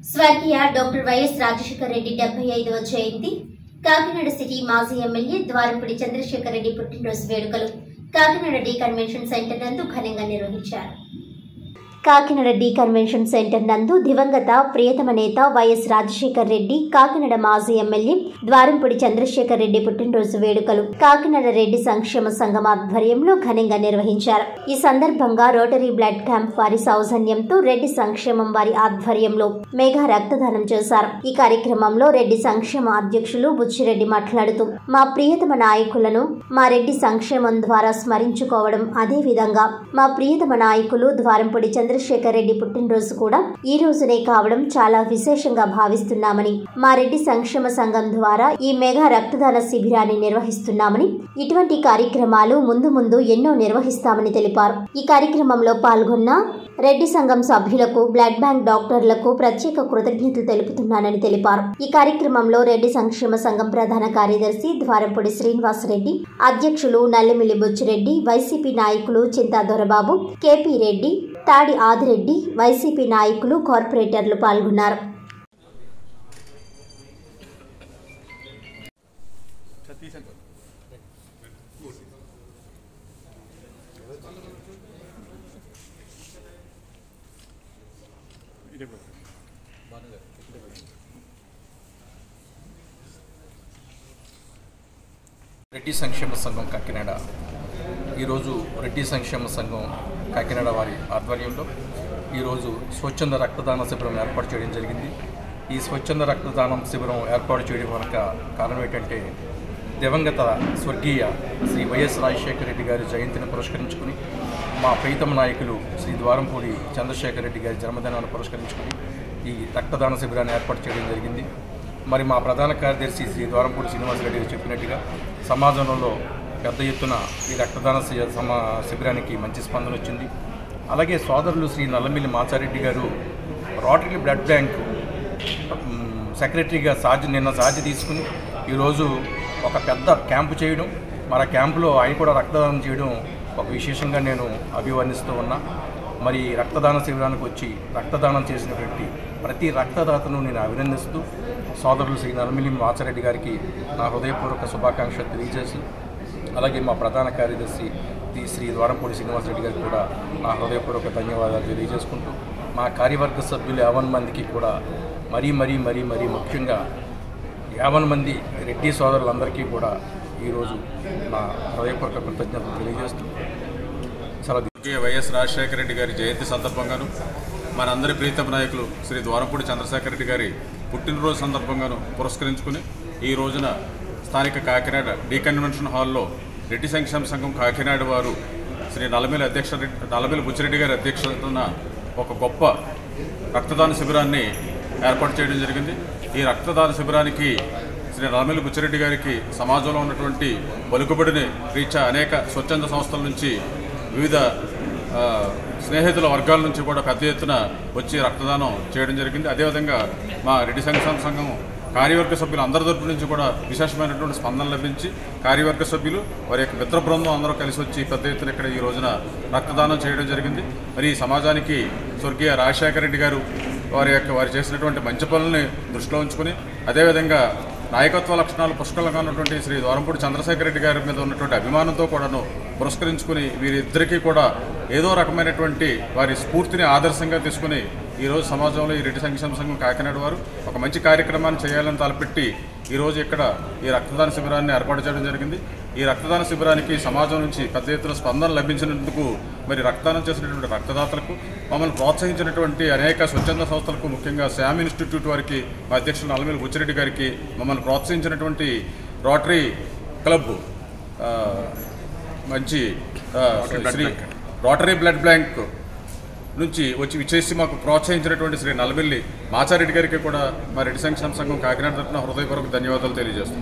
స్వర్గీయ doctor YS Rajasekhara Reddy 75వ జయంతి Kakinada city మాజీ MLA Dwarampudi Chandrasekhar Reddy పుట్టినరోజు వేడుకలు కాకినాడ డి కన్వెన్షన్ సెంటర్ నందు ఘనంగా నిర్వహించారు. కాకినాడ డి కన్వెన్షన్ సెంటర్ నందు దివంగత ప్రియతమ నేత వైఎస్ రాజశేఖర్ రెడ్డి కాకినాడ మాజీ ఎమ్మెల్యే ద్వారంపూడి చంద్రశేఖర్ రెడ్డి పుట్టినరోజు వేడుకలు కాకినాడ రెడ్డి సంక్షేమ సంఘం ఆధ్వర్యంలో ఘనంగా నిర్వహించారు. ఈ సందర్భంగా రోటరీ బ్లడ్ క్యాంప్ వారి సౌజన్యంతో రెడ్డి సంక్షేమం వారి ఆధ్వర్యంలో మెగా రక్తదానం చేశారు. ఈ కార్యక్రమంలో రెడ్డి సంక్షేమ అధ్యక్షులు బుచ్చిరెడ్డి మాట్లాడుతూ మా ప్రియతమ నాయకులను మా రెడ్డి సంక్షేమం ద్వారా స్మరించుకోవడం, అదే విధంగా మా ప్రియతమ నాయకులు ద్వారంపూడి చంద్రశేఖర్ రెడ్డి పుట్టినరోజు కూడా ఈ రోజునే కావడం చాలా విశేషంగా భావిస్తున్నామని, మా రెడ్డి సంక్షేమ సంఘం ద్వారా ఈ మెగా రక్తదాన శిబిరాన్ని నిర్వహిస్తున్నామని, ఇటువంటి కార్యక్రమాలు ముందు ముందు ఎన్నో నిర్వహిస్తామని తెలిపారు. ఈ కార్యక్రమంలో పాల్గొన్న రెడ్డి సంఘం సభ్యులకు, బ్లడ్ బ్యాంక్ డాక్టర్లకు ప్రత్యేక కృతజ్ఞతలు తెలుపుతున్నానని తెలిపారు. ఈ కార్యక్రమంలో రెడ్డి సంక్షేమ సంఘం ప్రధాన కార్యదర్శి ద్వారంపూడి శ్రీనివాసరెడ్డి, అధ్యక్షులు నల్లిమిల్లి బుచ్చిరెడ్డి, వైసీపీ నాయకులు చింతా దొరబాబు, కేపీ రెడ్డి, తాడి ఆదిరెడ్డి, వైసీపీ నాయకులు, కార్పొరేటర్లు పాల్గొన్నారు. రెడ్డి సంక్షేమ సంఘం కాకినాడ ఈరోజు రెడ్డి సంక్షేమ సంఘం కాకినాడ వారి ఆధ్వర్యంలో ఈరోజు స్వచ్ఛంద రక్తదాన శిబిరం ఏర్పాటు చేయడం జరిగింది. ఈ స్వచ్ఛంద రక్తదానం శిబిరం ఏర్పాటు చేయడం వెనుక కారణం ఏంటంటే, దివంగత స్వర్గీయ శ్రీ వైఎస్ రాజశేఖర రెడ్డి గారి జయంతిని పురస్కరించుకుని మా ప్రీతమ నాయకులు శ్రీ ద్వారంపూడి చంద్రశేఖర్ రెడ్డి గారి జన్మదినాన్ని పురస్కరించుకుని ఈ రక్తదాన శిబిరాన్ని ఏర్పాటు చేయడం జరిగింది. మరి మా ప్రధాన కార్యదర్శి శ్రీ ద్వారంపూడి శ్రీనివాసరెడ్డి గారు చెప్పినట్టుగా సమాజంలో పెద్ద ఎత్తున ఈ రక్తదాన శిబిరానికి మంచి స్పందన వచ్చింది. అలాగే సోదరులు శ్రీ నల్లమిల్లి మాచారెడ్డి గారు రోటరీ బ్లడ్ బ్యాంక్ సెక్రటరీగా నిన్న ఛార్జ్ తీసుకుని ఈరోజు ఒక పెద్ద క్యాంపు చేయడం, మరి క్యాంపులో ఆయన కూడా రక్తదానం చేయడం ఒక విశేషంగా నేను అభివర్ణిస్తూ ఉన్నా. మరి రక్తదాన శిబిరానికి వచ్చి రక్తదానం చేసినటువంటి ప్రతి రక్తదాతను నేను అభినందిస్తూ సోదరులు శ్రీ నల్లమిల్లి మాచారెడ్డి గారికి నా హృదయపూర్వక శుభాకాంక్షలు తెలియజేసి, అలాగే మా ప్రధాన కార్యదర్శి శ్రీ ద్వారంపూడి శ్రీనివాసరెడ్డి గారికి కూడా నా హృదయపూర్వక ధన్యవాదాలు తెలియజేసుకుంటూ, మా కార్యవర్గ సభ్యులు 50 మందికి కూడా మరీ ముఖ్యంగా 50 మంది రెడ్డి సోదరులందరికీ కూడా ఈరోజు నా హృదయపూర్వక కృతజ్ఞతలు తెలియజేస్తూ వైఎస్ రాజశేఖర రెడ్డి గారి జయంతి సందర్భంగాను, మనందరి ప్రీతమ నాయకులు శ్రీ ద్వారంపూడి చంద్రశేఖర రెడ్డి గారి పుట్టినరోజు సందర్భంగాను పురస్కరించుకుని ఈ రోజున స్థానిక కాకినాడ డి కన్వెన్షన్ హాల్లో రెడ్డి సంక్షేమ సంఘం కాకినాడ వారు శ్రీ నల్లమిల్లి బుచ్చిరెడ్డి గారి అధ్యక్షతన ఒక గొప్ప రక్తదాన శిబిరాన్ని ఏర్పాటు చేయడం జరిగింది. ఈ రక్తదాన శిబిరానికి శ్రీ నల్లమిల్లి బుచ్చిరెడ్డి గారికి సమాజంలో ఉన్నటువంటి పలుకుబడిని రీత్యా అనేక స్వచ్ఛంద సంస్థల నుంచి, వివిధ స్నేహితుల వర్గాల నుంచి కూడా పెద్ద ఎత్తున వచ్చి రక్తదానం చేయడం జరిగింది. అదేవిధంగా మా రెడ్డి సంక్షేమ సంఘం కార్యవర్గ సభ్యులు అందరి తరపు నుంచి కూడా విశేషమైనటువంటి స్పందన లభించి, కార్యవర్గ సభ్యులు వారి యొక్క మిత్ర బృందం అందరూ కలిసి వచ్చి పెద్ద ఎత్తున ఇక్కడ ఈ రోజున రక్తదానం చేయడం జరిగింది. మరి ఈ సమాజానికి స్వర్గీయ రాజశేఖర రెడ్డి గారు వారు చేసినటువంటి మంచి పనులని దృష్టిలో ఉంచుకొని, అదేవిధంగా నాయకత్వ లక్షణాలు పుష్కలంగా ఉన్నటువంటి శ్రీ ద్వారంపూడి చంద్రశేఖర రెడ్డి గారి మీద ఉన్నటువంటి అభిమానంతో కూడాను పురస్కరించుకుని వీరిద్దరికీ కూడా ఏదో రకమైనటువంటి వారి స్ఫూర్తిని ఆదర్శంగా తీసుకుని ఈరోజు సమాజంలో ఈ రెడ్డి సంక్షేమ సంఘం కాకినాడ వారు ఒక మంచి కార్యక్రమాన్ని చేయాలని తలపెట్టి ఈరోజు ఇక్కడ ఈ రక్తదాన శిబిరాన్ని ఏర్పాటు చేయడం జరిగింది. ఈ రక్తదాన శిబిరానికి సమాజం నుంచి పెద్ద ఎత్తున స్పందన లభించినందుకు మరి రక్తదానం చేసినటువంటి రక్తదాతలకు, మమ్మల్ని ప్రోత్సహించినటువంటి అనేక స్వచ్ఛంద సంస్థలకు, ముఖ్యంగా శ్యామ్ ఇన్స్టిట్యూట్ వారికి, మా అధ్యక్షులు నల్లమిల్లి బుచ్చిరెడ్డి గారికి, మమ్మల్ని ప్రోత్సహించినటువంటి రోటరీ క్లబ్ మంచి రోటరీ బ్లడ్ బ్యాంక్ నుంచి వచ్చి విచ్చేసి మాకు ప్రోత్సహించినటువంటి శ్రీ నల్లమిల్లి మాచారెడ్డి గారికి కూడా మా రెడ్డి సంక్షేమ సంఘం కాకినాడ తరఫున హృదయపూర్వక ధన్యవాదాలు తెలియజేస్తున్నాం.